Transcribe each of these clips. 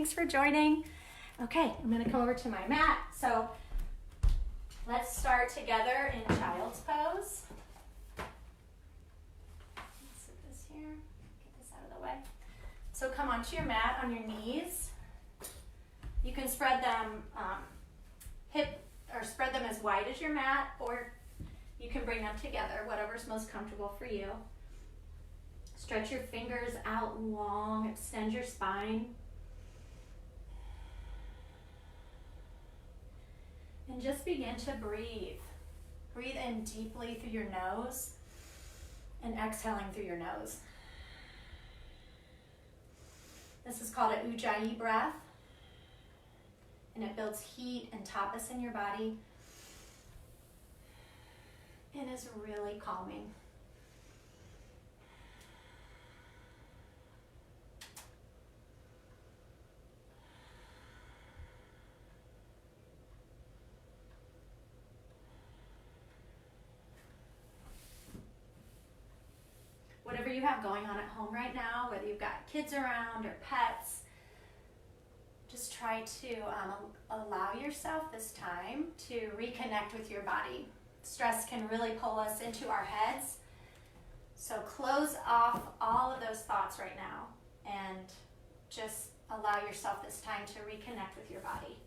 Thanks for joining. Okay, I'm gonna come over to my mat. So let's start together in child's pose. Let's sit this here, get this out of the way. So come onto your mat on your knees. You can spread them spread them as wide as your mat, or you can bring them together, whatever's most comfortable for you. Stretch your fingers out long, extend your spine. And just begin to breathe. Breathe in deeply through your nose and exhaling through your nose. This is called a Ujjayi breath, and it builds heat and tapas in your body and is really calming. Whatever you have going on at home right now, whether you've got kids around or pets, just try to allow yourself this time to reconnect with your body. Stress can really pull us into our heads. So close off all of those thoughts right now and just allow yourself this time to reconnect with your body.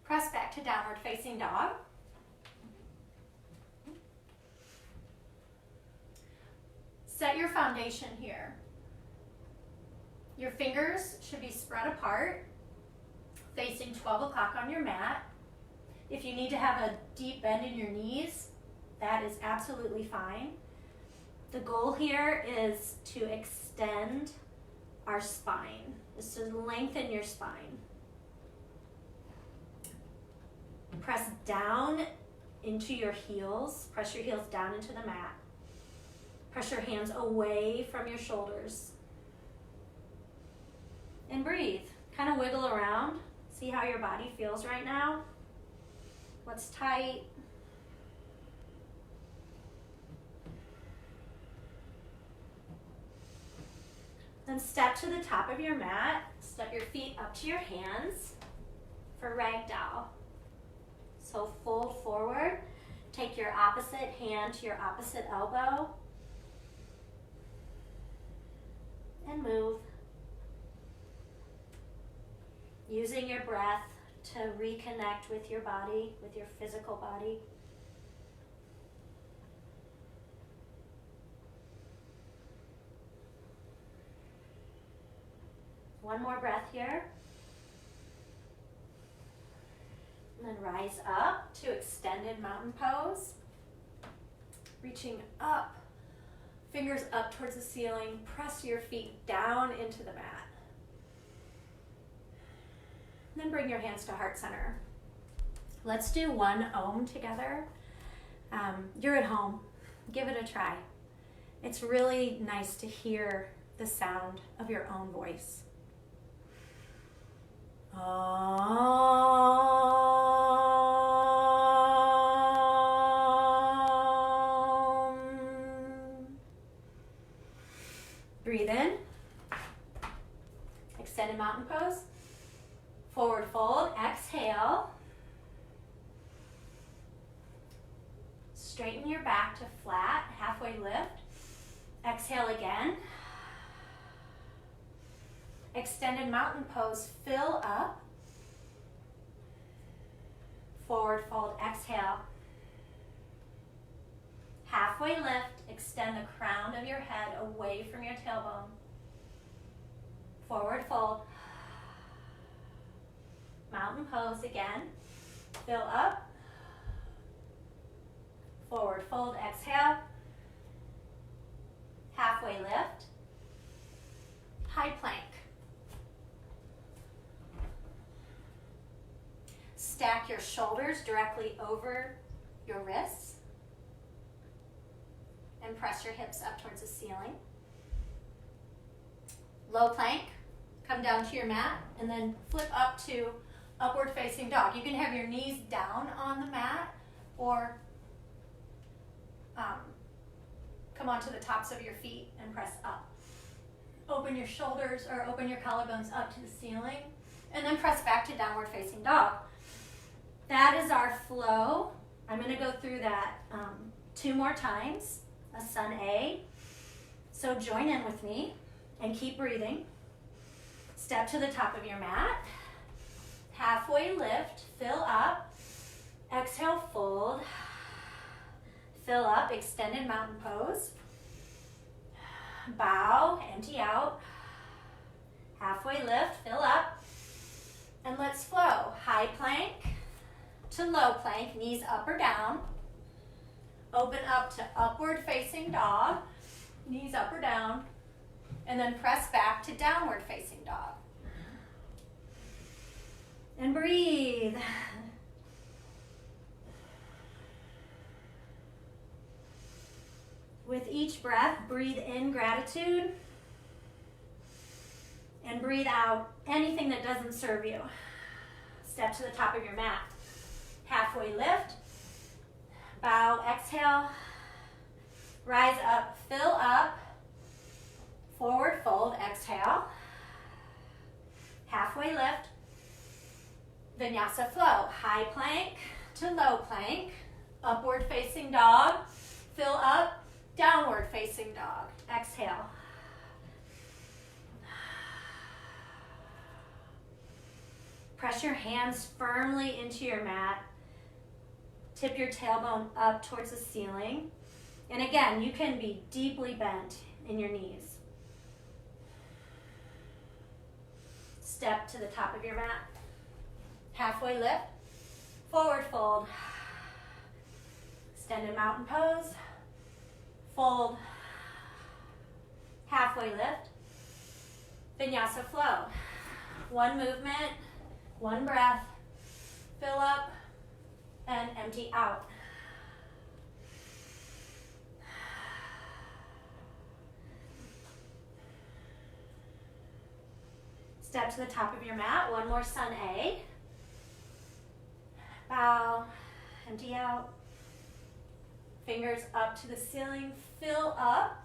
Press back to downward facing dog. Set your foundation here. Your fingers should be spread apart, facing 12 o'clock on your mat. If you need to have a deep bend in your knees, that is absolutely fine. The goal here is to extend our spine, is to lengthen your spine. Press down into your heels, press your heels down into the mat. Press your hands away from your shoulders. And breathe. Kind of wiggle around. See how your body feels right now. What's tight? Then step to the top of your mat. Step your feet up to your hands for ragdoll. So fold forward. Take your opposite hand to your opposite elbow. And move. Using your breath to reconnect with your body, with your physical body. One more breath here. And then rise up to extended mountain pose. Reaching up. Fingers up towards the ceiling. Press your feet down into the mat. And then bring your hands to heart center. Let's do one Om together. You're at home. Give it a try. It's really nice to hear the sound of your own voice. Breathe in. Extended mountain pose. Forward fold. Exhale. Straighten your back to flat. Halfway lift. Exhale again. Extended mountain pose. Fill up. Forward fold. Exhale. Halfway lift, extend the crown of your head away from your tailbone. Forward fold. Mountain pose again. Fill up. Forward fold, exhale. Halfway lift. High plank. Stack your shoulders directly over your wrists. And press your hips up towards the ceiling. Low plank, come down to your mat, and then flip up to upward facing dog. You can have your knees down on the mat, or come onto the tops of your feet and press up. Open your shoulders or open your collarbones up to the ceiling. And then press back to downward facing dog. That is our flow. I'm going to go through that 2 more times, a sun A. So join in with me and keep breathing. Step to the top of your mat. Halfway lift, fill up. Exhale, fold. Fill up, extended mountain pose. Bow, empty out. Halfway lift, fill up. And let's flow. High plank to low plank, knees up or down. Open up to upward facing dog, knees up or down. And then press back to downward facing dog. And breathe. With each breath, breathe in gratitude and breathe out anything that doesn't serve you. Step to the top of your mat. Halfway lift. Bow, exhale. Rise up, fill up. Forward fold, exhale. Halfway lift. Vinyasa flow. High plank to low plank. Upward facing dog. Fill up. Downward facing dog. Exhale. Press your hands firmly into your mat. Tip your tailbone up towards the ceiling. And again, you can be deeply bent in your knees. Step to the top of your mat. Halfway lift. Forward fold. Extended mountain pose. Fold. Halfway lift. Vinyasa flow. One movement, one breath. Fill up and empty out. Step to the top of your mat. One more sun A. Bow, empty out. Fingers up to the ceiling, fill up.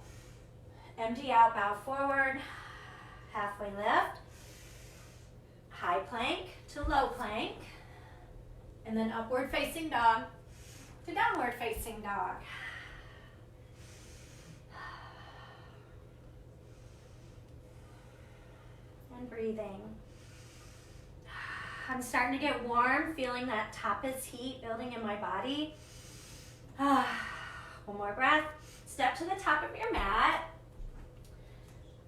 Empty out, bow forward. Halfway lift. High plank to low plank. And then upward facing dog to downward facing dog. And breathing. I'm starting to get warm, feeling that tapas heat building in my body. One more breath. Step to the top of your mat.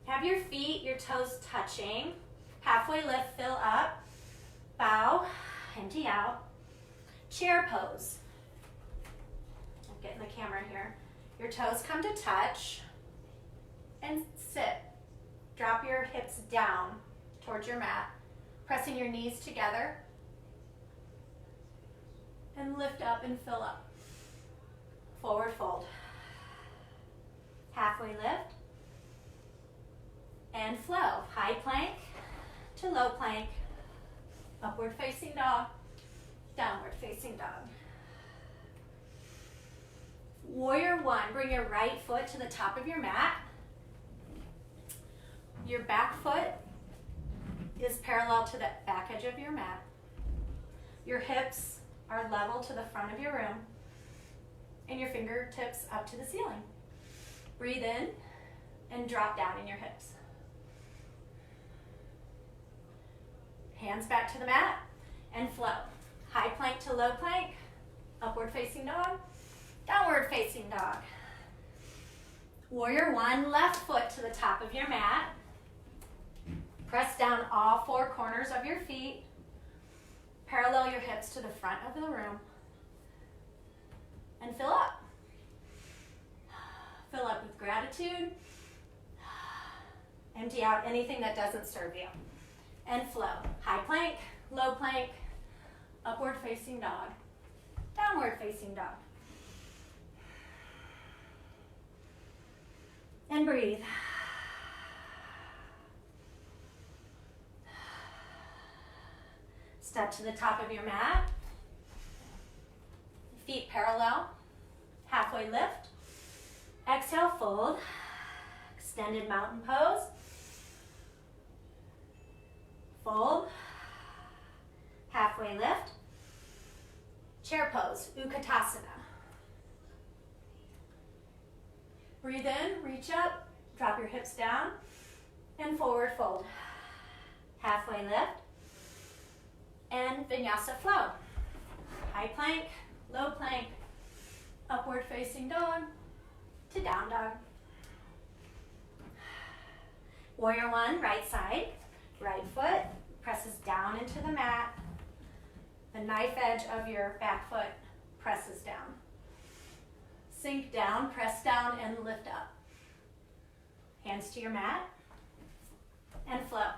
Have your feet, your toes touching. Halfway lift, fill up. Bow, empty out. Chair pose. I'm getting the camera here. Your toes come to touch. And sit. Drop your hips down towards your mat. Pressing your knees together. And lift up and fill up. Forward fold. Halfway lift. And flow. High plank to low plank. Upward facing dog. Downward facing dog. Warrior one. Bring your right foot to the top of your mat. Your back foot is parallel to the back edge of your mat. Your hips are level to the front of your room. And your fingertips up to the ceiling. Breathe in and drop down in your hips. Hands back to the mat and flow. High plank to low plank. Upward facing dog. Downward facing dog. Warrior one. Left foot to the top of your mat. Press down all 4 corners of your feet. Parallel your hips to the front of the room. And fill up. Fill up with gratitude. Empty out anything that doesn't serve you. And flow. High plank, low plank, upward facing dog, downward facing dog. And breathe. Step to the top of your mat. Feet parallel. Halfway lift. Exhale, fold. Extended mountain pose. Fold. Halfway lift. Chair pose, Utkatasana. Breathe in, reach up, drop your hips down, and forward fold. Halfway lift. And vinyasa flow. High plank, low plank, upward facing dog to down dog. Warrior one, right side. Right foot presses down into the mat. The knife edge of your back foot presses down. Sink down, press down, and lift up. Hands to your mat and flow.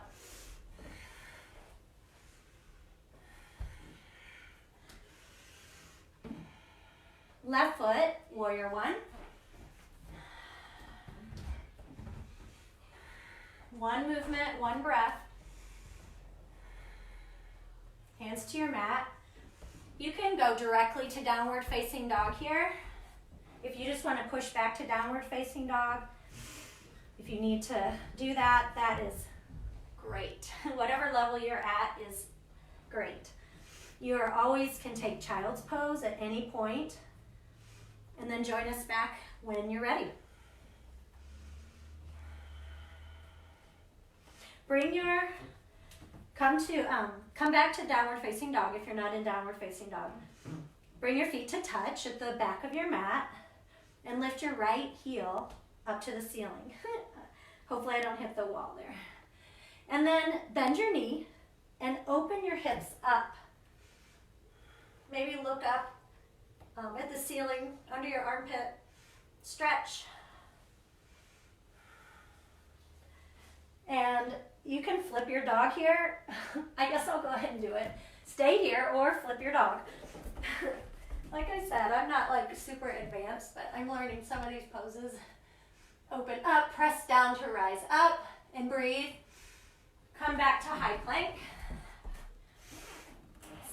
Left foot, warrior one. One movement, one breath. Hands to your mat. You can go directly to downward facing dog here. If you just want to push back to downward facing dog, if you need to do that, that is great. Whatever level you're at is great. You always can take child's pose at any point, and then join us back when you're ready. Come back to downward facing dog if you're not in downward facing dog. Bring your feet to touch at the back of your mat and lift your right heel up to the ceiling. Hopefully I don't hit the wall there. And then bend your knee and open your hips up. Maybe look up at the ceiling under your armpit. Stretch. And you can flip your dog here. I guess I'll go ahead and do it. Stay here or flip your dog. Like I said, I'm not like super advanced, but I'm learning some of these poses. Open up, press down to rise up, and breathe. Come back to high plank.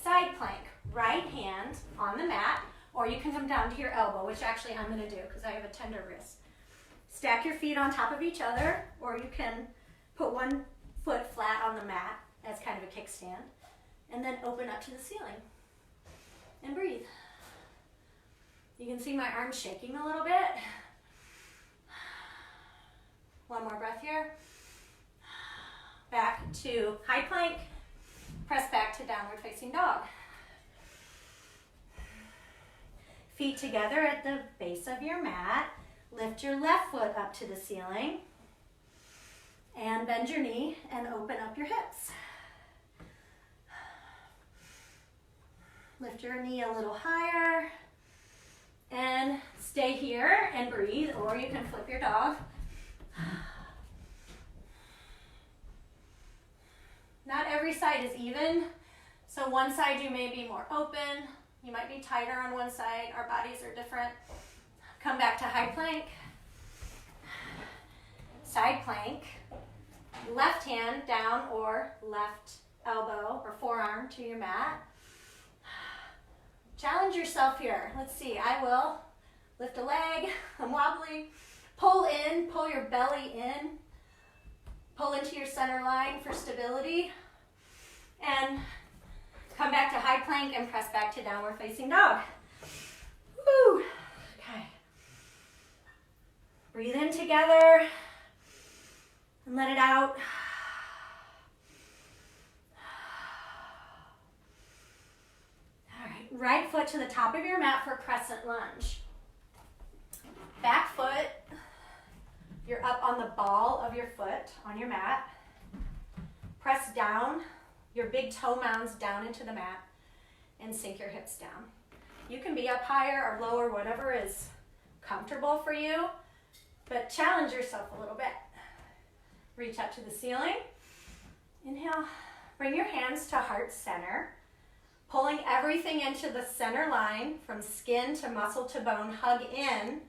Side plank, right hand on the mat, or you can come down to your elbow, which actually I'm gonna do because I have a tender wrist. Stack your feet on top of each other, or you can put one foot flat on the mat as kind of a kickstand, and then open up to the ceiling and breathe. You can see my arms shaking a little bit. One more breath here. Back to high plank. Press back to downward facing dog. Feet together at the base of your mat. Lift your left foot up to the ceiling. And bend your knee and open up your hips. Lift your knee a little higher. And stay here and breathe, or you can flip your dog. Not every side is even, so one side you may be more open, you might be tighter on one side, our bodies are different. Come back to high plank, side plank, left hand down or left elbow or forearm to your mat. Challenge yourself here. Let's see, I will lift a leg, I'm wobbly, pull in, pull your belly in, pull into your center line for stability, and come back to high plank and press back to downward facing dog. Woo! Okay. Breathe in together and let it out. Right foot to the top of your mat for crescent lunge. Back foot, you're up on the ball of your foot on your mat. Press down your big toe mounds down into the mat and sink your hips down. You can be up higher or lower, whatever is comfortable for you, but challenge yourself a little bit. Reach up to the ceiling. Inhale, bring your hands to heart center. Pulling everything into the center line from skin to muscle to bone, hug in,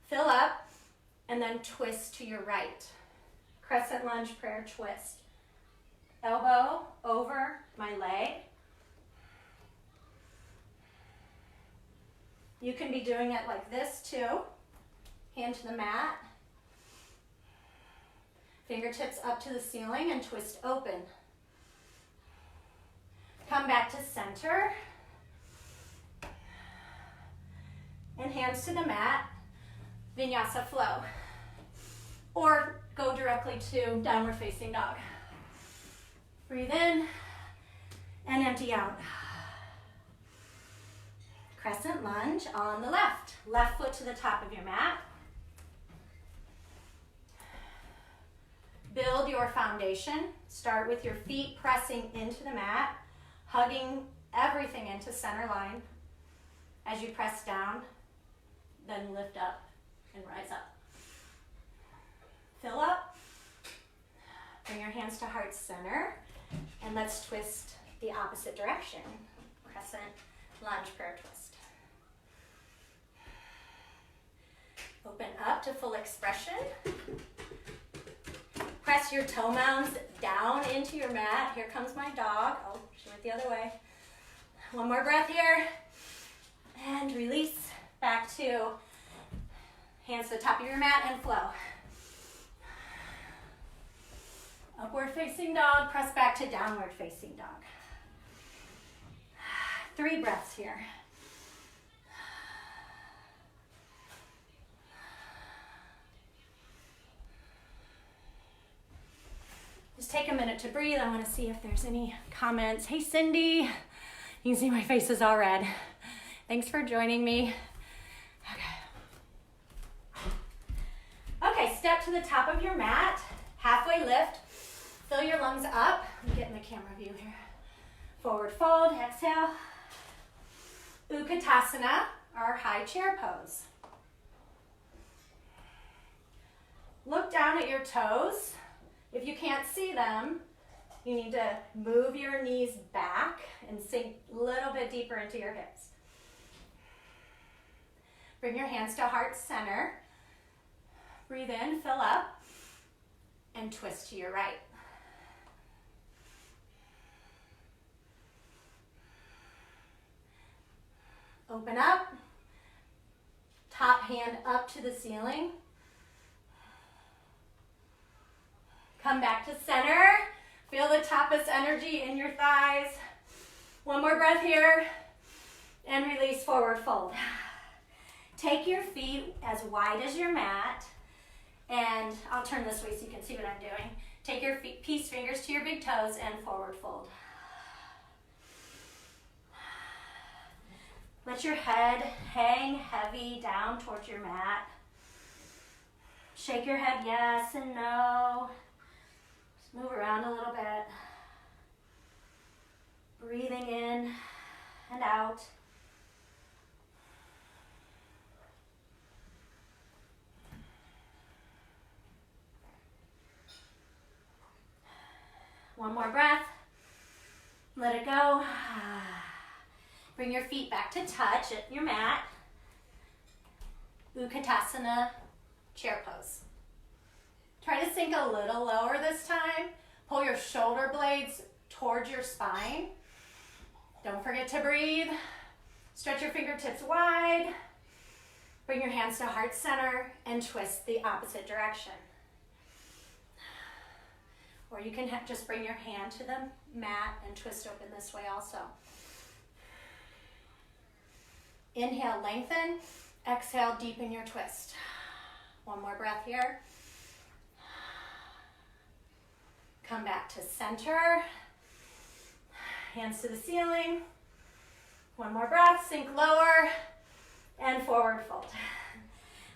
fill up, and then twist to your right. Crescent lunge prayer twist. Elbow over my leg. You can be doing it like this too. Hand to the mat. Fingertips up to the ceiling and twist open. Come back to center. And hands to the mat, vinyasa flow. Or go directly to downward facing dog. Breathe in and empty out. Crescent lunge on the left. Left foot to the top of your mat. Build your foundation. Start with your feet pressing into the mat, hugging everything into center line. As you press down, then lift up and rise up. Fill up. Bring your hands to heart center. And let's twist the opposite direction. Crescent lunge prayer twist. Open up to full expression. Press your toe mounds down into your mat. Here comes my dog. Oh, she went the other way. One more breath here. And release back to hands to the top of your mat and flow. Upward facing dog, press back to downward facing dog. 3 breaths here. Just take a minute to breathe. I want to see if there's any comments. Hey, Cindy. You can see my face is all red. Thanks for joining me. Okay, step to the top of your mat. Halfway lift. Fill your lungs up. I'm getting the camera view here. Forward fold, exhale. Utkatasana, our high chair pose. Look down at your toes. If you can't see them, you need to move your knees back and sink a little bit deeper into your hips. Bring your hands to heart center. Breathe in, fill up, and twist to your right. Open up. Top hand up to the ceiling. Come back to center. Feel the tapas energy in your thighs. One more breath here. And release, forward fold. Take your feet as wide as your mat. And I'll turn this way so you can see what I'm doing. Take your peace fingers to your big toes and forward fold. Let your head hang heavy down towards your mat. Shake your head yes and no. Just move around a little bit. Breathing in and out. One more breath. Let it go. Bring your feet back to touch at your mat. Utkatasana, chair pose. Try to sink a little lower this time. Pull your shoulder blades towards your spine. Don't forget to breathe. Stretch your fingertips wide. Bring your hands to heart center and twist the opposite direction. Or you can just bring your hand to the mat and twist open this way also. Inhale, lengthen. Exhale, deepen your twist. One more breath here. Come back to center. Hands to the ceiling. One more breath, sink lower, and forward fold.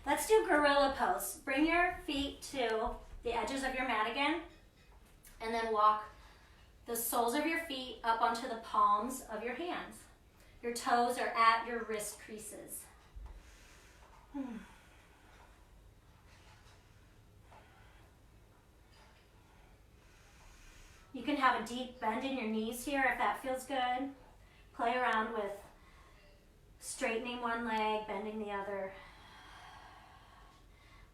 Let's do gorilla pose. Bring your feet to the edges of your mat again, and then walk the soles of your feet up onto the palms of your hands. Your toes are at your wrist creases. You can have a deep bend in your knees here if that feels good. Play around with straightening one leg, bending the other.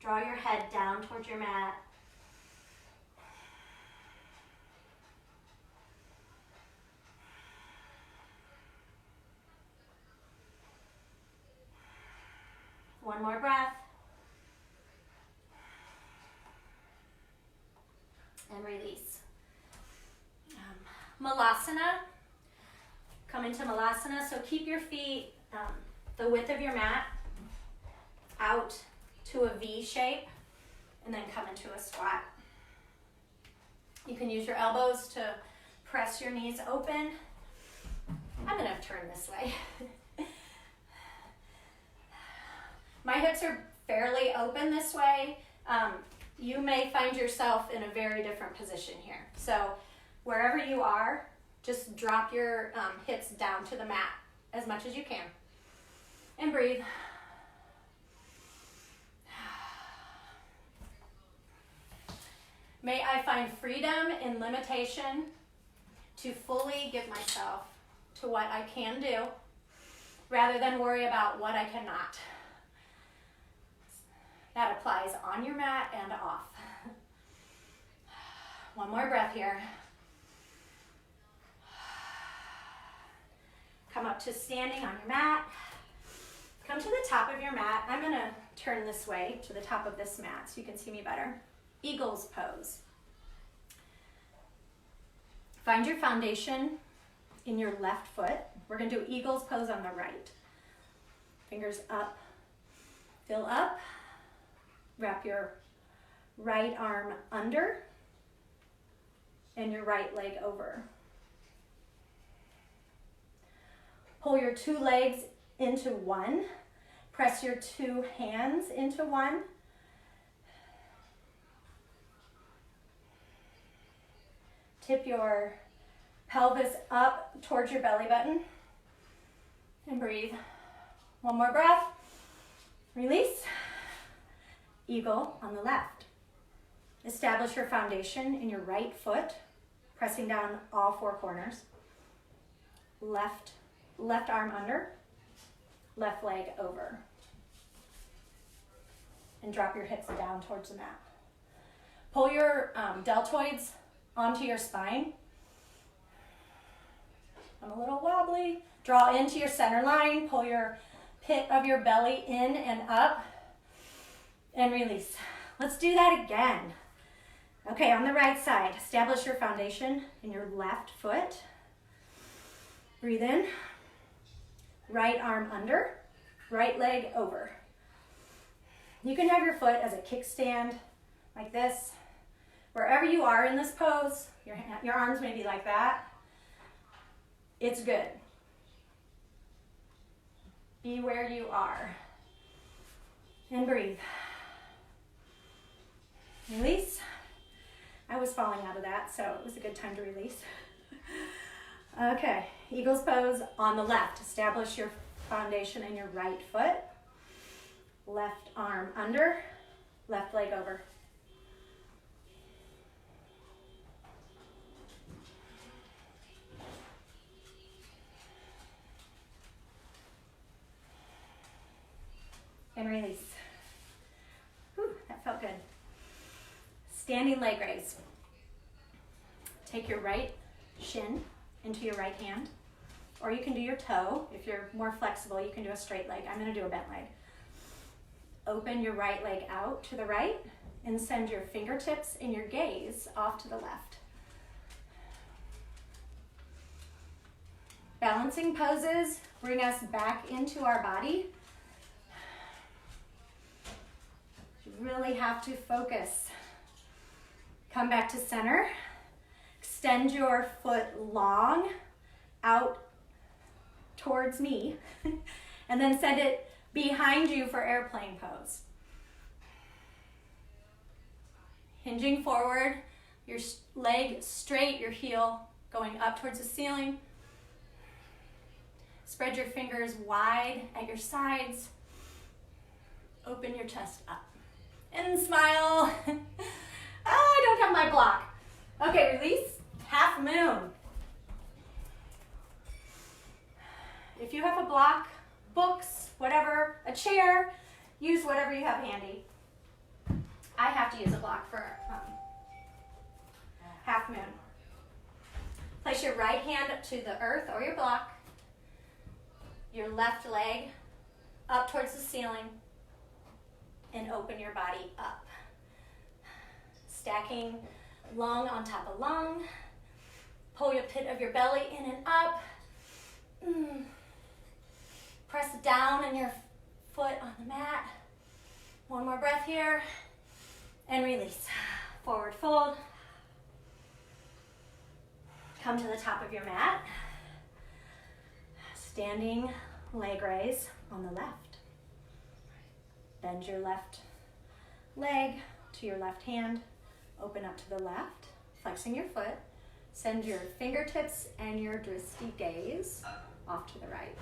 Draw your head down towards your mat. One more breath. And release. Malasana. Come into Malasana, so keep your feet the width of your mat out to a V shape, and then come into a squat. You can use your elbows to press your knees open. I'm gonna turn this way. My hips are fairly open this way. You may find yourself in a very different position here. So wherever you are, just drop your hips down to the mat as much as you can. And breathe. May I find freedom in limitation to fully give myself to what I can do rather than worry about what I cannot. That applies on your mat and off. One more breath here. Come up to standing on your mat. Come to the top of your mat. I'm going to turn this way to the top of this mat so you can see me better. Eagle's pose. Find your foundation in your left foot. We're going to do eagle's pose on the right. Fingers up. Fill up. Wrap your right arm under and your right leg over. Pull your two legs into one. Press your two hands into one. Tip your pelvis up towards your belly button. And breathe. One more breath. Release. Eagle on the left. Establish your foundation in your right foot, pressing down all four corners. Left arm under, left leg over. And drop your hips down towards the mat. Pull your deltoids onto your spine. I'm a little wobbly. Draw into your center line. Pull your pit of your belly in and up. And release. Let's do that again. Okay, on the right side, establish your foundation in your left foot. Breathe in. Right arm under, right leg over. You can have your foot as a kickstand, like this. Wherever you are in this pose, your arms may be like that. It's good. Be where you are. And breathe. Release. I was falling out of that, so it was a good time to release. Okay, eagle's pose on the left. Establish your foundation in your right foot. Left arm under, left leg over. And release. Whew, that felt good. Standing leg raise. Take your right shin into your right hand, or you can do your toe. If you're more flexible, you can do a straight leg. I'm going to do a bent leg. Open your right leg out to the right and send your fingertips and your gaze off to the left. Balancing poses bring us back into our body. You really have to focus. Come back to center. Extend your foot long out towards me, and then send it behind you for airplane pose. Hinging forward, your leg straight, your heel going up towards the ceiling. Spread your fingers wide at your sides. Open your chest up. And smile. I don't have my block. Okay, release. Half moon. If you have a block, books, whatever, a chair, use whatever you have handy. I have to use a block for half moon. Place your right hand to the earth or your block. Your left leg up towards the ceiling, and open your body up. Stacking long on top of long. Pull your pit of your belly in and up. Press down on your foot on the mat. One more breath here. And release. Forward fold. Come to the top of your mat. Standing leg raise on the left. Bend your left leg to your left hand. Open up to the left, flexing your foot. Send your fingertips and your drishti gaze off to the right.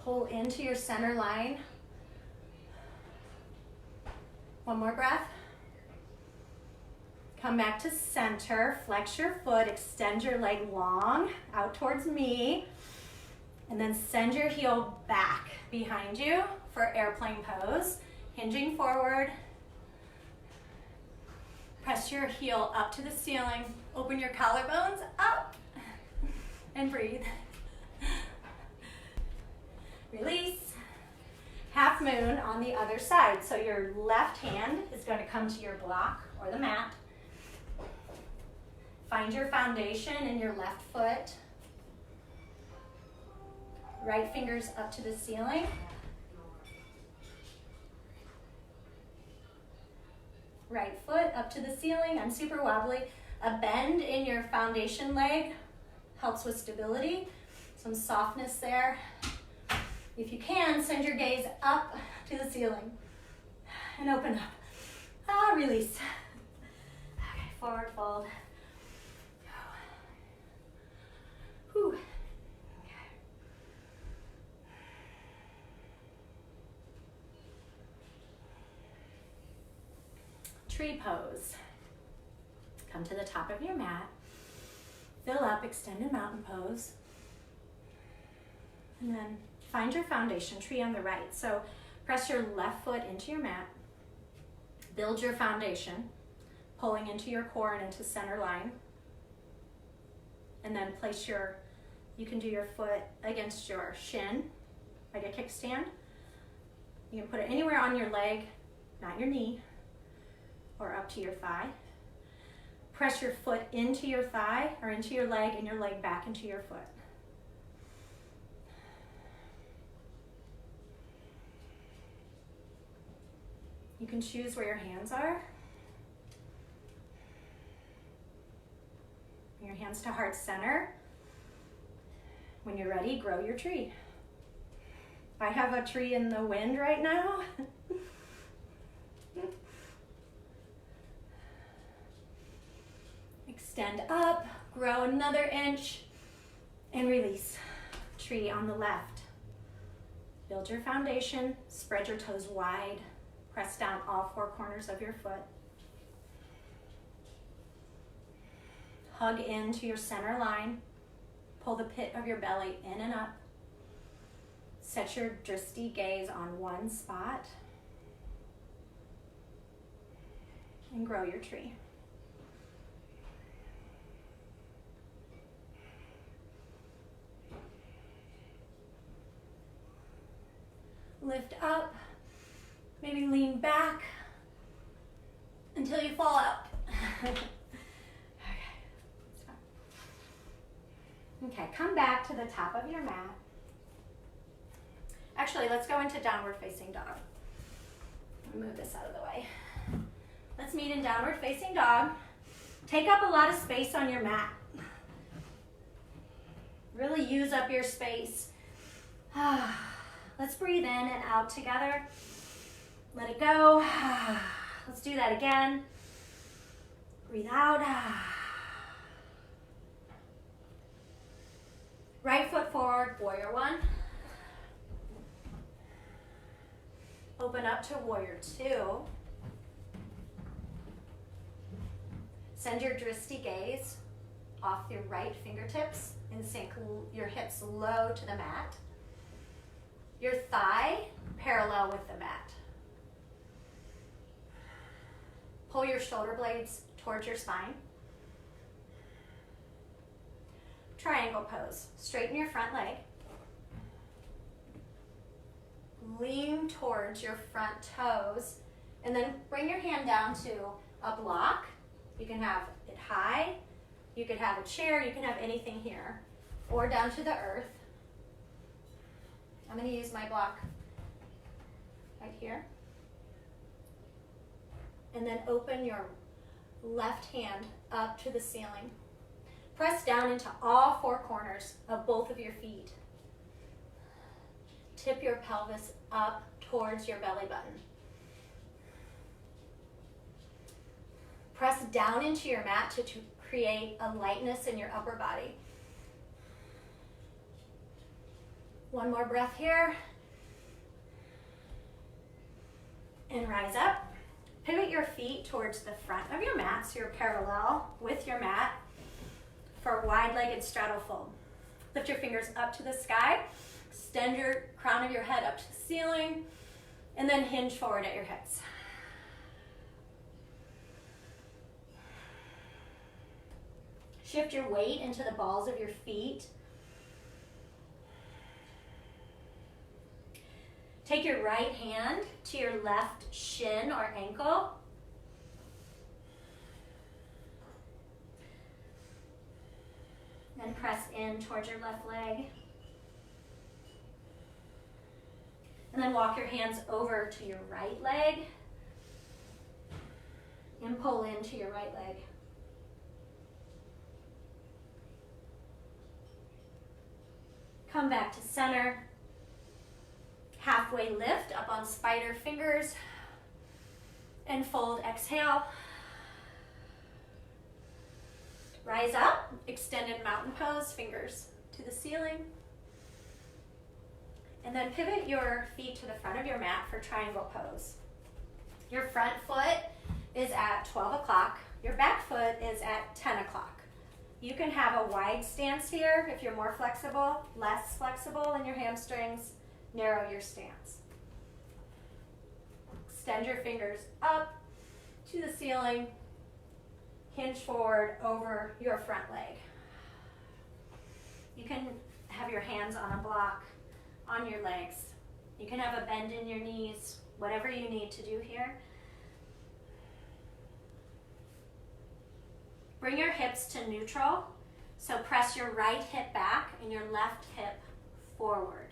Pull into your center line. One more breath. Come back to center, flex your foot, extend your leg long out towards me, and then send your heel back behind you for airplane pose. Hinging forward. Press your heel up to the ceiling. Open your collarbones up and breathe. Release. Half moon on the other side. So your left hand is going to come to your block or the mat. Find your foundation in your left foot. Right fingers up to the ceiling. Right foot up to the ceiling. I'm super wobbly. A bend in your foundation leg helps with stability. Some softness there. If you can, send your gaze up to the ceiling and open up. Release. Okay, forward fold. Whew. Okay. Tree pose. Come to the top of your mat. Fill up, extended mountain pose. And then find your foundation, tree on the right. So press your left foot into your mat. Build your foundation, pulling into your core and into center line. And then place you can do your foot against your shin, like a kickstand. You can put it anywhere on your leg, not your knee, or up to your thigh. Press your foot into your thigh or into your leg and your leg back into your foot. You can choose where your hands are. Bring your hands to heart center. When you're ready, grow your tree. I have a tree in the wind right now. Extend up, grow another inch, and release. Tree on the left. Build your foundation, spread your toes wide. Press down all four corners of your foot. Hug into your center line. Pull the pit of your belly in and up. Set your drishti gaze on one spot. And grow your tree. Lift up. Maybe lean back until you fall out. Okay, come back to the top of your mat. Actually, let's go into downward facing dog. Move this out of the way. Let's meet in downward facing dog. Take up a lot of space on your mat. Really use up your space. Let's breathe in and out together. Let it go. Let's do that again. Breathe out. Right foot forward, warrior one. Open up to warrior two. Send your drishti gaze off your right fingertips and sink your hips low to the mat. Your thigh parallel with the mat. Pull your shoulder blades towards your spine. Triangle pose. Straighten your front leg. Lean towards your front toes and then bring your hand down to a block. You can have it high. You could have a chair. You can have anything here. Or down to the earth. I'm going to use my block right here. And then open your left hand up to the ceiling. Press down into all four corners of both of your feet. Tip your pelvis up towards your belly button. Press down into your mat to create a lightness in your upper body. One more breath here. And rise up. Pivot your feet towards the front of your mat so you're parallel with your mat for wide-legged straddle fold. Lift your fingers up to the sky. Extend your crown of your head up to the ceiling. And then hinge forward at your hips. Shift your weight into the balls of your feet. Take your right hand to your left shin or ankle. Then press in towards your left leg. And then walk your hands over to your right leg. And pull into your right leg. Come back to center. Halfway lift up on spider fingers. And fold, exhale. Rise up, extended mountain pose, fingers to the ceiling. And then pivot your feet to the front of your mat for triangle pose. Your front foot is at 12 o'clock. Your back foot is at 10 o'clock. You can have a wide stance here if you're more flexible, less flexible in your hamstrings, narrow your stance. Extend your fingers up to the ceiling. Hinge forward over your front leg. You can have your hands on a block on your legs. You can have a bend in your knees, whatever you need to do here. Bring your hips to neutral. So press your right hip back and your left hip forward.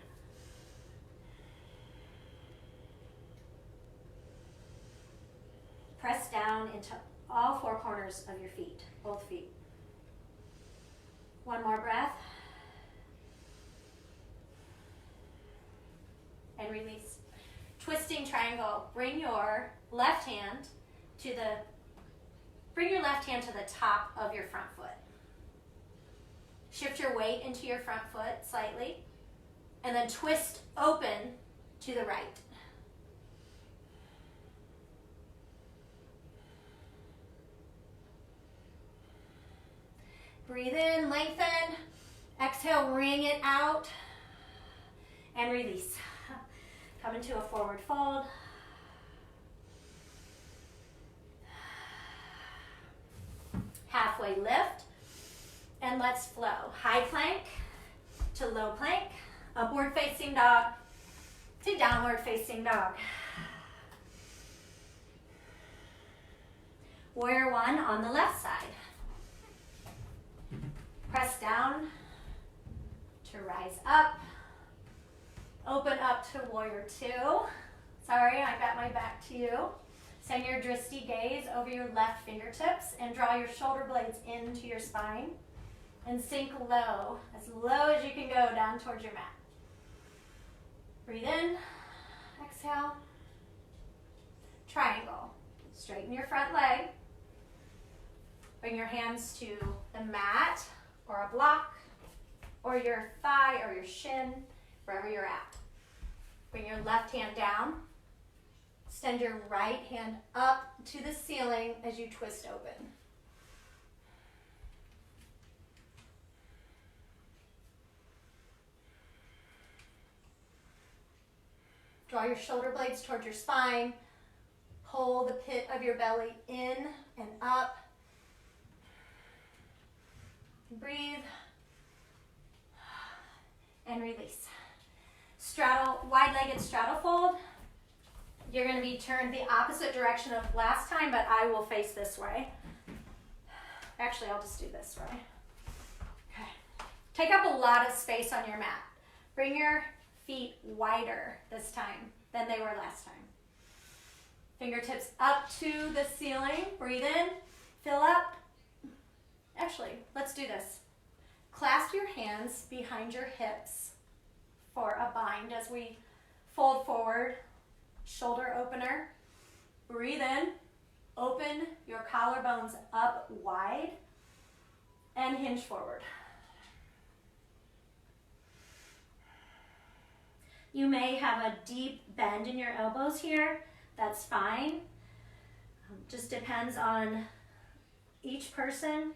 Press down into all four corners of your feet, both feet. One more breath. And release. Twisting triangle. Bring your left hand to the top of your front foot. Shift your weight into your front foot slightly, and then twist open to the right. Breathe in, lengthen. Exhale, wring it out. And release. Come into a forward fold. Halfway lift. And let's flow. High plank to low plank. Upward facing dog to downward facing dog. Warrior one on the left side. Press down to rise up. Open up to warrior two. Sorry, I got my back to you. Send your drishti gaze over your left fingertips and draw your shoulder blades into your spine. And sink low as you can go down towards your mat. Breathe in, exhale. Triangle. Straighten your front leg. Bring your hands to the mat or a block or your thigh or your shin, wherever you're at. Bring your left hand down. Extend your right hand up to the ceiling as you twist open. Draw your shoulder blades towards your spine. Pull the pit of your belly in and up. Breathe. And release. Straddle, wide-legged straddle fold. You're going to be turned the opposite direction of last time, but I will face this way. Actually, I'll just do this way. Okay. Take up a lot of space on your mat. Bring your feet wider this time than they were last time. Fingertips up to the ceiling. Breathe in, fill up. Actually, let's do this. Clasp your hands behind your hips for a bind as we fold forward, shoulder opener. Breathe in, open your collarbones up wide, and hinge forward. You may have a deep bend in your elbows here. That's fine. Just depends on each person.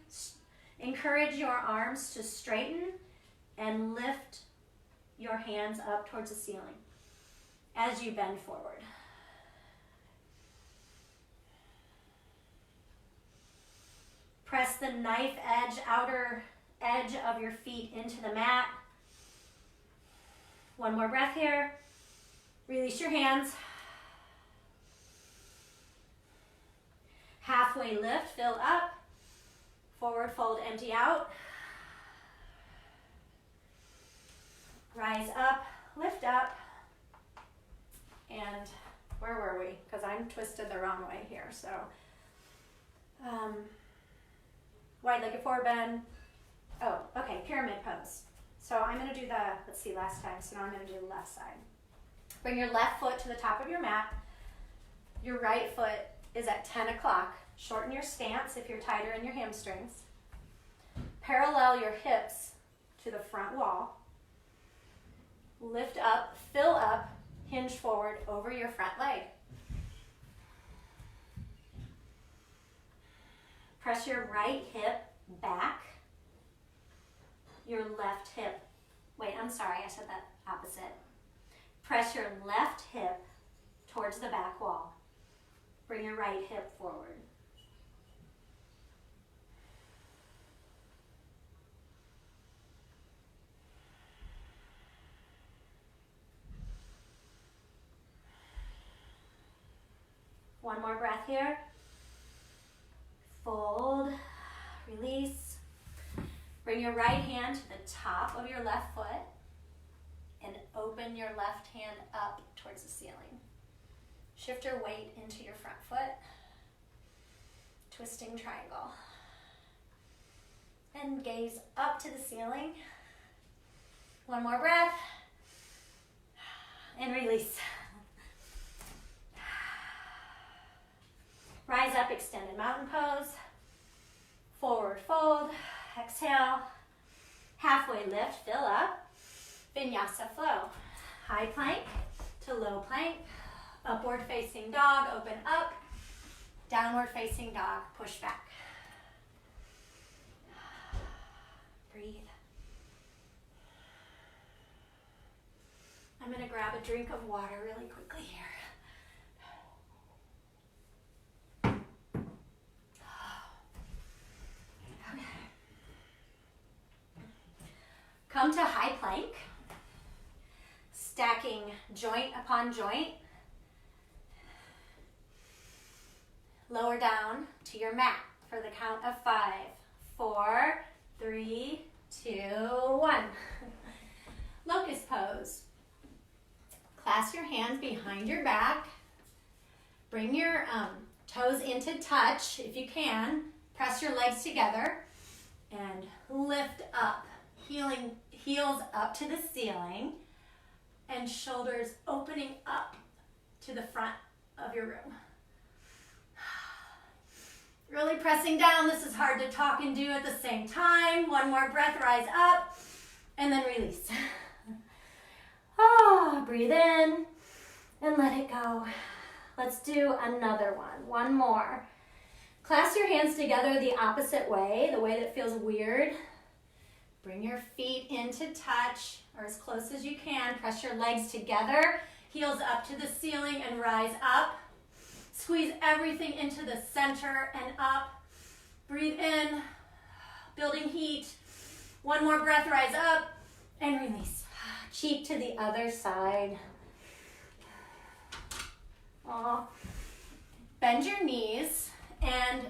Encourage your arms to straighten and lift your hands up towards the ceiling as you bend forward. Press the knife edge, outer edge of your feet into the mat. One more breath here. Release your hands. Halfway lift, fill up. Forward fold, empty out. Rise up, lift up. And where were we? Because I'm twisted the wrong way here. So wide legged forward bend. Oh, okay, pyramid pose. So I'm going to do the, let's see, last time. So now I'm going to do the left side. Bring your left foot to the top of your mat. Your right foot is at 10 o'clock. Shorten your stance if you're tighter in your hamstrings. Parallel your hips to the front wall. Lift up, fill up, hinge forward over your front leg. Press your right hip back. Your left hip, wait, I'm sorry, I said that opposite. Press your left hip towards the back wall. Bring your right hip forward. One more breath here. Fold, release. Bring your right hand to the top of your left foot and open your left hand up towards the ceiling. Shift your weight into your front foot. Twisting triangle. And gaze up to the ceiling. One more breath. And release. Rise up, extended mountain pose. Forward fold. Exhale. Halfway lift, fill up. Vinyasa flow. High plank to low plank. Upward facing dog, open up. Downward facing dog, push back. Breathe. I'm going to grab a drink of water really quickly here. Okay. Come to high plank. Stacking joint upon joint. Lower down to your mat for the count of 5, 4, 3, 2, 1. Locust pose. Clasp your hands behind your back. Bring your toes into touch if you can. Press your legs together and lift up. Heels up to the ceiling and shoulders opening up to the front of your room. Really pressing down. This is hard to talk and do at the same time. One more breath, rise up, and then release. Breathe in and let it go. Let's do another one. One more. Clasp your hands together the opposite way, the way that feels weird. Bring your feet into touch or as close as you can. Press your legs together. Heels up to the ceiling and rise up. Squeeze everything into the center and up. Breathe in, building heat. One more breath, rise up and release. Cheek to the other side. Aw. Bend your knees and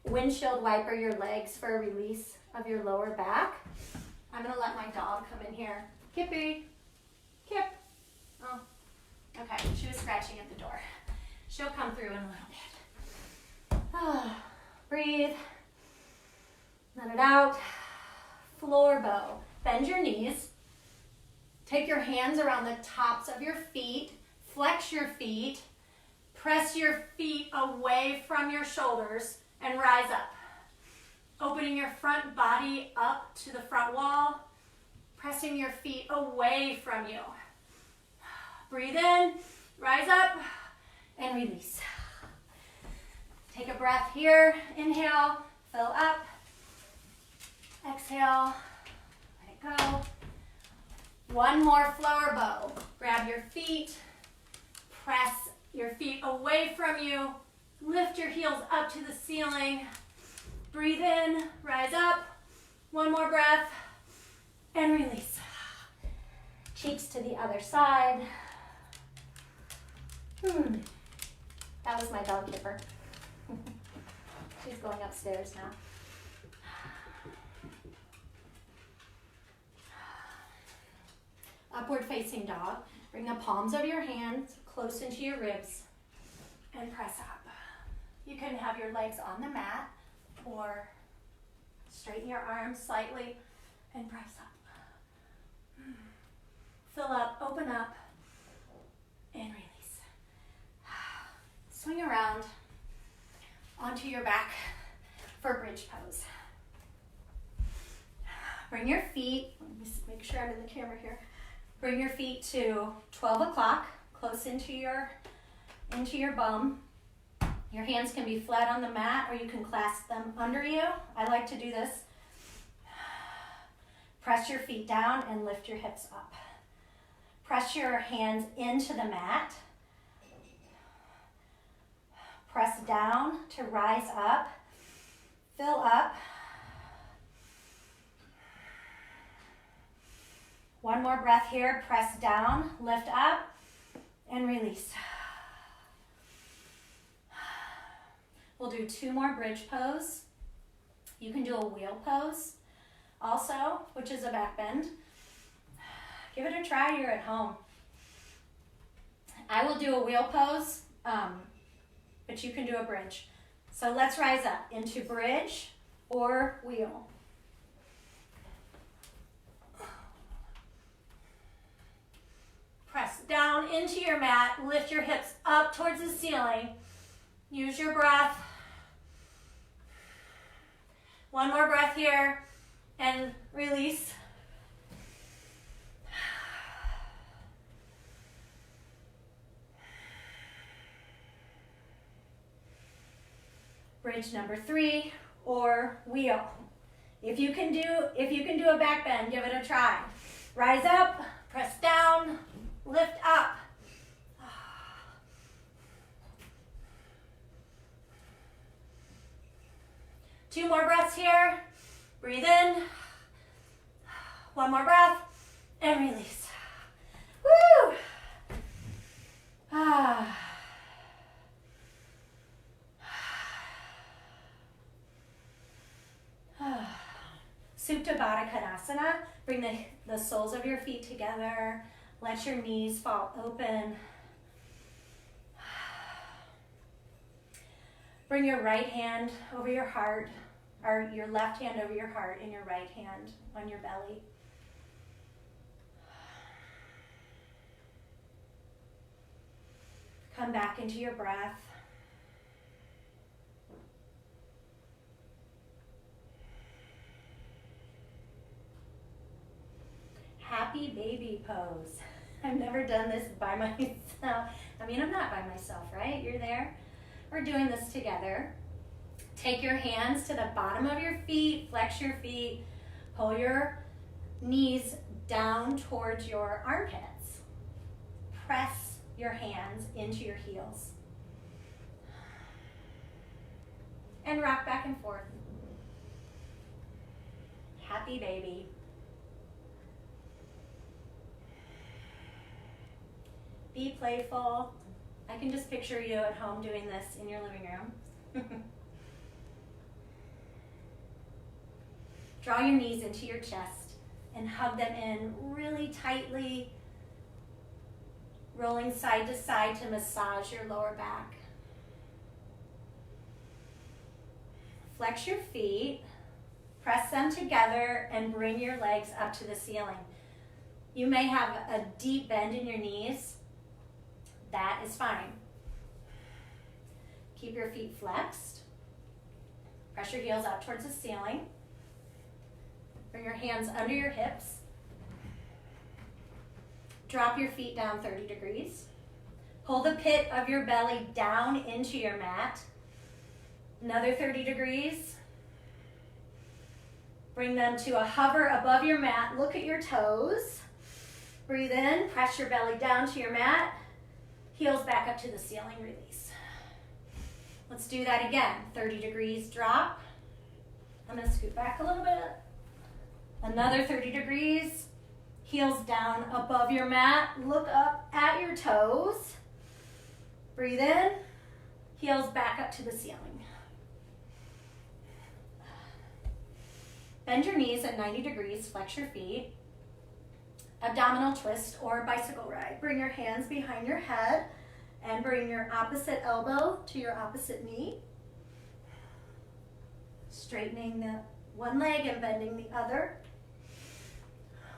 windshield wiper your legs for a release of your lower back. I'm gonna let my dog come in here. Kippy, Kip. Oh, okay, she was scratching at the door. She'll come through in a little bit. Breathe, let it out. Floor bow, bend your knees. Take your hands around the tops of your feet, flex your feet, press your feet away from your shoulders and rise up. Opening your front body up to the front wall, pressing your feet away from you. Breathe in, rise up, and release. Take a breath here. Inhale, fill up. Exhale, let it go. One more floor bow. Grab your feet, press your feet away from you, lift your heels up to the ceiling. Breathe in, rise up. One more breath, and release. Cheeks to the other side. That was my dog Kipper. She's going upstairs now. Upward facing dog. Bring the palms of your hands close into your ribs and press up. You can have your legs on the mat or straighten your arms slightly and press up. Fill up, open up, and release. Swing around onto your back for bridge pose. Bring your feet, let me make sure I'm in the camera here. Bring your feet to 12 o'clock, close into your bum. Your hands can be flat on the mat or you can clasp them under you. I like to do this. Press your feet down and lift your hips up. Press your hands into the mat. Press down to rise up. Fill up. One more breath here. Press down, lift up, and release. We'll do 2 more bridge pose. You can do a wheel pose also, which is a back bend. Give it a try here at home. I will do a wheel pose, but you can do a bridge. So let's rise up into bridge or wheel. Press down into your mat, lift your hips up towards the ceiling. Use your breath. One more breath here and release. Bridge number 3 or wheel. If you can do a back bend, give it a try. Rise up, press down, lift up. 2 more breaths here. Breathe in. 1 more breath and release. Woo! Supta Baddha Konasana. Bring the soles of your feet together. Let your knees fall open. Bring your right hand over your heart, or your left hand over your heart and your right hand on your belly. Come back into your breath. Happy baby pose. I've never done this by myself. I mean, I'm not by myself, right? You're there. We're doing this together. Take your hands to the bottom of your feet, flex your feet, pull your knees down towards your armpits. Press your hands into your heels. And rock back and forth. Happy baby. Be playful. I can just picture you at home doing this in your living room. Draw your knees into your chest and hug them in really tightly, rolling side to side to massage your lower back. Flex your feet, press them together, and bring your legs up to the ceiling. You may have a deep bend in your knees. That is fine. Keep your feet flexed. Press your heels up towards the ceiling. Bring your hands under your hips. Drop your feet down 30 degrees. Pull the pit of your belly down into your mat. Another 30 degrees. Bring them to a hover above your mat. Look at your toes. Breathe in, press your belly down to your mat. Heels back up to the ceiling, release. Let's do that again. 30 degrees drop. I'm gonna scoot back a little bit. Another 30 degrees. Heels down above your mat. Look up at your toes. Breathe in. Heels back up to the ceiling. Bend your knees at 90 degrees. Flex your feet. Abdominal twist or bicycle ride. Bring your hands behind your head and bring your opposite elbow to your opposite knee. Straightening the one leg and bending the other.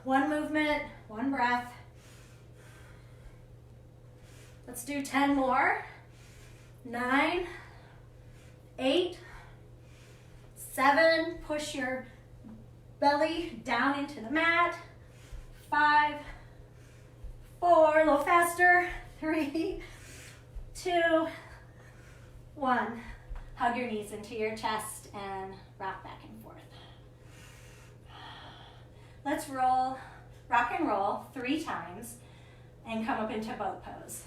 One movement, one breath. Let's do 10 more. 9, 8, 7, push your belly down into the mat. 5, 4, a little faster. 3, 2, 1. Hug your knees into your chest and rock back and forth. Let's roll, rock and roll 3 times and come up into boat pose.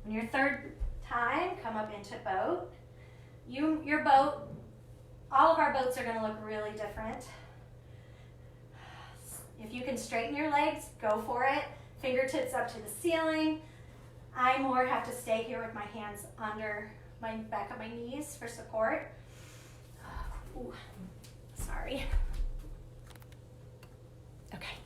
On your third time, come up into boat. Your boat, all of our boats are gonna look really different. If you can straighten your legs, go for it. Fingertips up to the ceiling. I more have to stay here with my hands under my back of my knees for support. Ooh, sorry. Okay.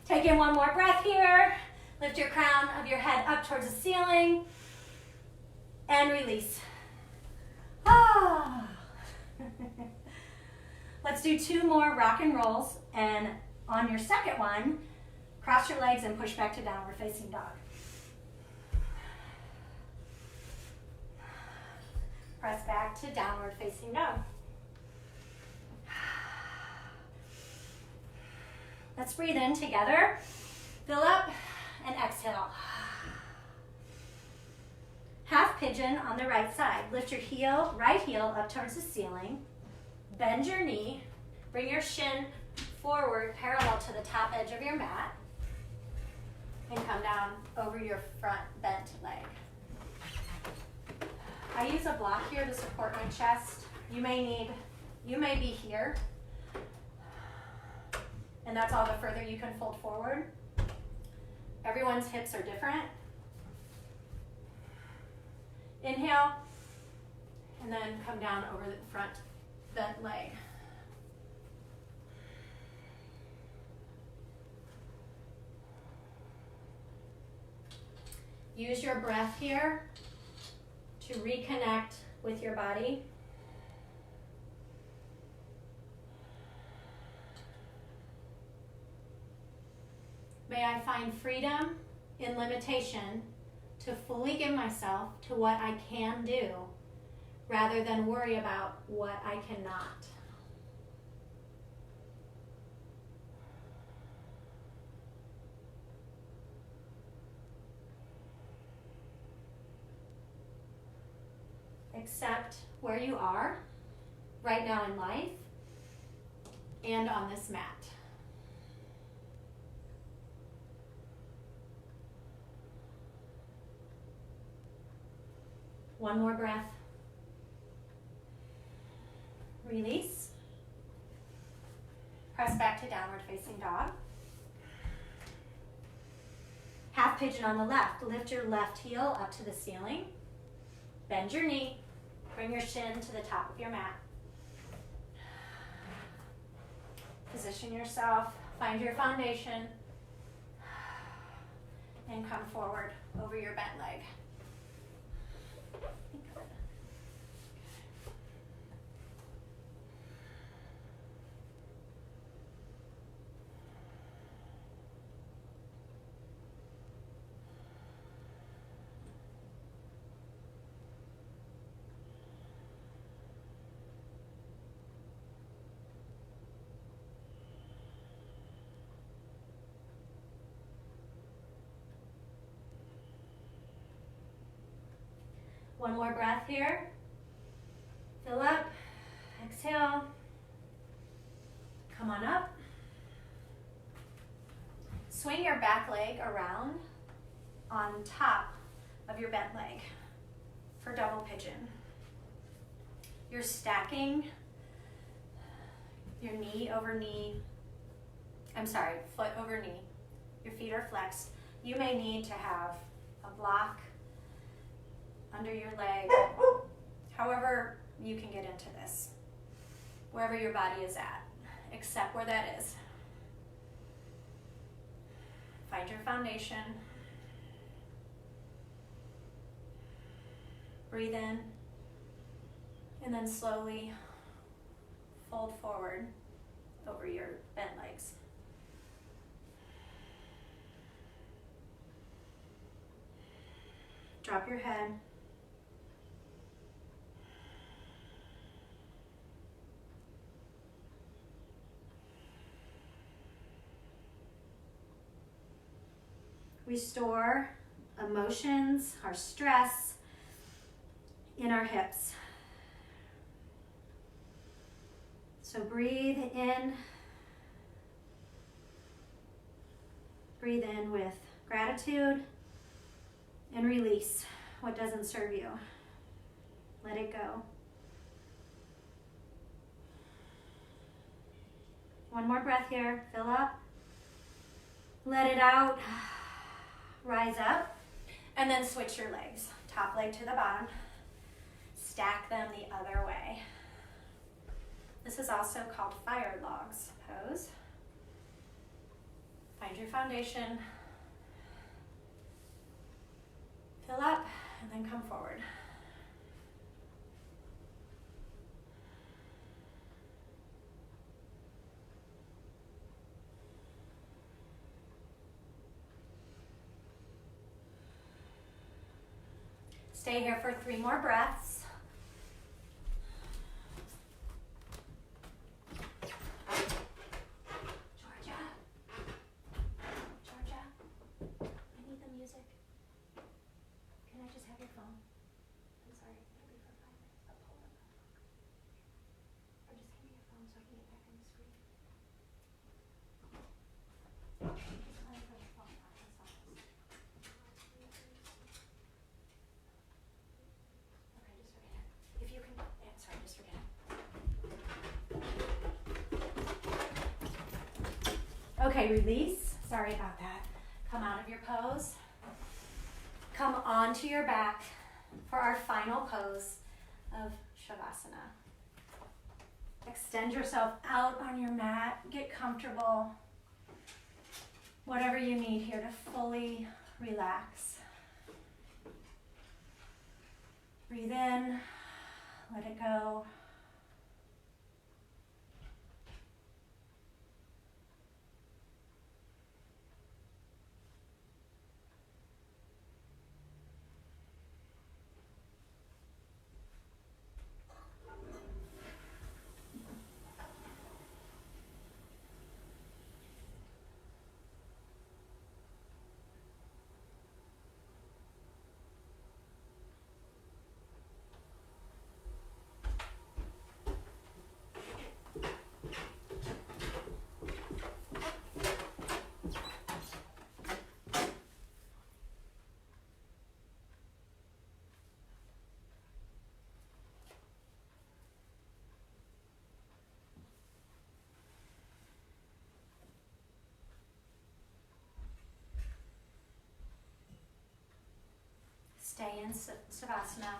Take in one more breath here. Lift your crown of your head up towards the ceiling. And release. Ah. Let's do 2 more rock and rolls. And on your second one, cross your legs and push back to downward facing dog. Press back to downward facing dog. Let's breathe in together. Fill up and exhale. Half pigeon on the right side. Lift your right heel up towards the ceiling. Bend your knee. Bring your shin forward parallel to the top edge of your mat. And come down over your front bent leg. I use a block here to support my chest. You may be here. And that's all the further you can fold forward. Everyone's hips are different. Inhale, and then come down over the front bent leg. Use your breath here to reconnect with your body. May I find freedom in limitation to fully give myself to what I can do rather than worry about what I cannot. Accept where you are right now in life and on this mat. One more breath. Release. Press back to downward facing dog. Half pigeon on the left. Lift your left heel up to the ceiling. Bend your knee. Bring your shin to the top of your mat. Position yourself. Find your foundation. And come forward over your bent leg. One more breath here. Fill up. Exhale. Come on up. Swing your back leg around on top of your bent leg for double pigeon. You're stacking your knee over knee. Foot over knee. Your feet are flexed. You may need to have a block under your leg, however you can get into this, wherever your body is at, accept where that is. Find your foundation. Breathe in, and then slowly fold forward over your bent legs. Drop your head. We store emotions, our stress in our hips. So breathe in. Breathe in with gratitude and release what doesn't serve you. Let it go. One more breath here. Fill up. Let it out. Rise up, and then switch your legs. Top leg to the bottom. Stack them the other way. This is also called fire logs pose. Find your foundation. Fill up, and then come forward. Stay here for 3 more breaths. Georgia, I need the music. Can I just have your phone? I'm sorry, it'll be for 5 minutes. I'll pull it up. Or just give me your phone so I can get back on the screen. Just playing for the phone, not the songs. Okay, just forget it. If you can, sorry, just forget it. Okay, release. Sorry about that. Come out of your pose. Come onto your back for our final pose of Shavasana. Extend yourself out on your mat. Get comfortable. Whatever you need here to fully relax. Breathe in, let it go. Stay in Savasana.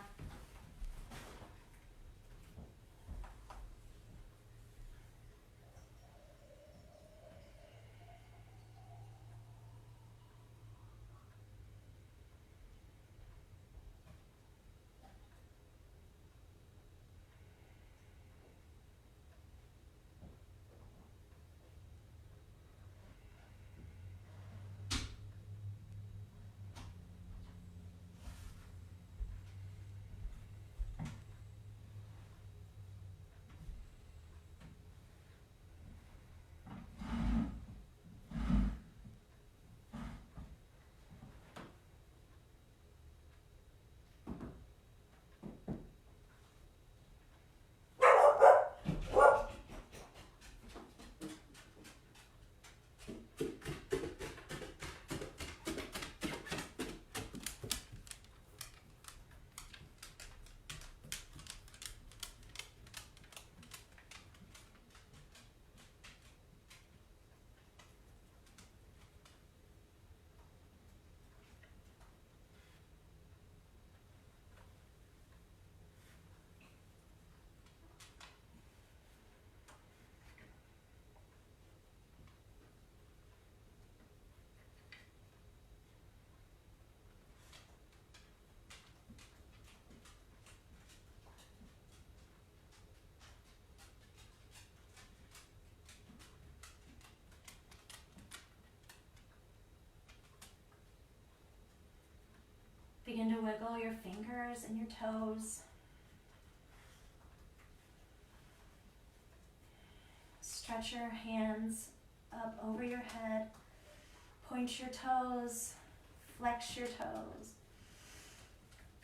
Begin to wiggle your fingers and your toes. Stretch your hands up over your head. Point your toes. Flex your toes.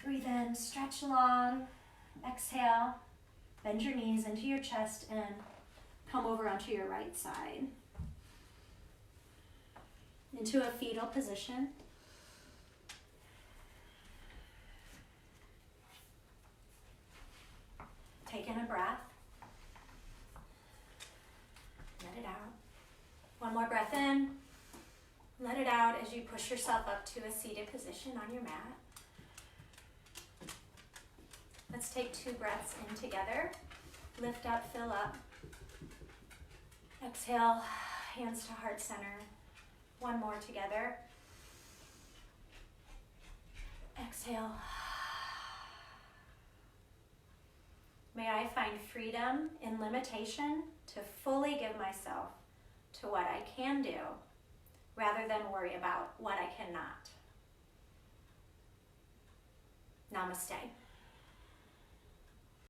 Breathe in, stretch long. Exhale. Bend your knees into your chest and come over onto your right side. Into a fetal position. Take in a breath. Let it out. One more breath in. Let it out as you push yourself up to a seated position on your mat. Let's take 2 breaths in together. Lift up, fill up. Exhale, hands to heart center. One more together. Exhale. May I find freedom in limitation to fully give myself to what I can do rather than worry about what I cannot. Namaste.